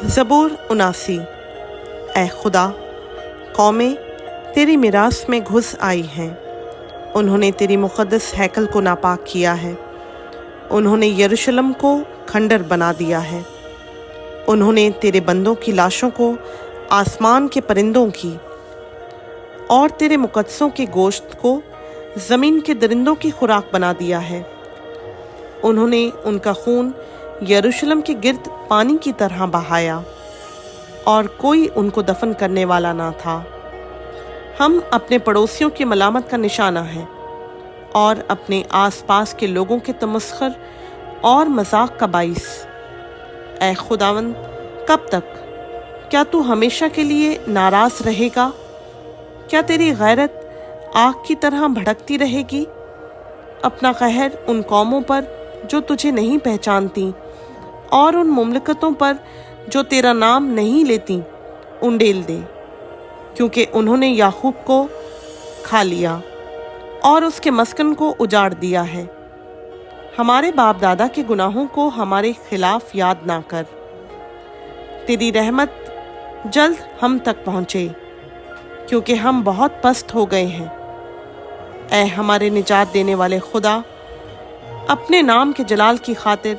ज़बूर 79। ऐ खुदा, कौमें तेरी मिरास में घुस आई हैं। उन्होंने तेरी मुक़द्दस हैकल को नापाक किया है। उन्होंने यरूशलेम को खंडर बना दिया है। उन्होंने तेरे बंदों की लाशों को आसमान के परिंदों की और तेरे मुक़द्दसों के गोश्त को ज़मीन के दरिंदों की खुराक बना दिया है। उन्होंने उनका खून यरूशलेम के गिर्द पानी की तरह बहाया और कोई उनको दफन करने वाला ना था। हम अपने पड़ोसियों की मलामत का निशाना हैं और अपने आसपास के लोगों के तमस्खुर और मजाक का बाइस। ऐ खुदावंद, कब तक? क्या तू हमेशा के लिए नाराज़ रहेगा? क्या तेरी गैरत आग की तरह भड़कती रहेगी? अपना कहर उन कौमों पर जो तुझे नहीं पहचानती और उन मुमलकतों पर जो तेरा नाम नहीं लेती उंडेल दे, क्योंकि उन्होंने याकूब को खा लिया और उसके मस्कन को उजाड़ दिया है। हमारे बाप दादा के गुनाहों को हमारे खिलाफ याद ना कर। तेरी रहमत जल्द हम तक पहुँचे, क्योंकि हम बहुत पस्त हो गए हैं। ऐ हमारे निजात देने वाले खुदा, अपने नाम के जलाल की खातिर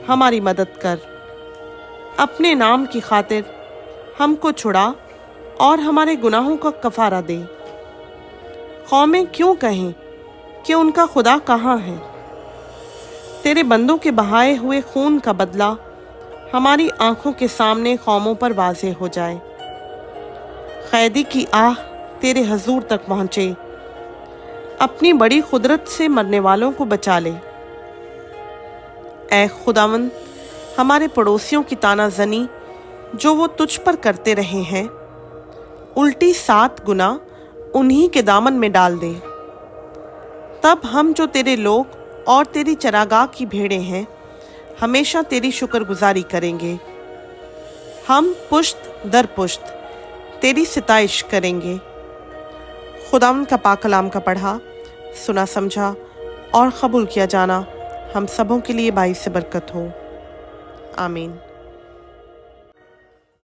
हमारी मदद कर। अपने नाम की खातिर हमको छुड़ा और हमारे गुनाहों का कफारा दे। कौमें क्यों कहें कि उनका खुदा कहाँ है? तेरे बंदों के बहाए हुए खून का बदला हमारी आंखों के सामने कौमों पर वाज़ेह हो जाए। कैदी की आह तेरे हजूर तक पहुँचे। अपनी बड़ी कुदरत से मरने वालों को बचा ले। ऐ खुदावंद, हमारे पड़ोसियों की तानाजनी जो वो तुझ पर करते रहे हैं, उल्टी 7 गुना उन्हीं के दामन में डाल दे। तब हम जो तेरे लोग और तेरी चरागाह की भेड़ें हैं, हमेशा तेरी शुक्रगुजारी करेंगे। हम पुश्त दर पुश्त तेरी सिताइश करेंगे। खुदावंद का पाक कलाम का पढ़ा, सुना, समझा और कबूल किया जाना हम सबों के लिए बाइस से बरकत हो। आमीन।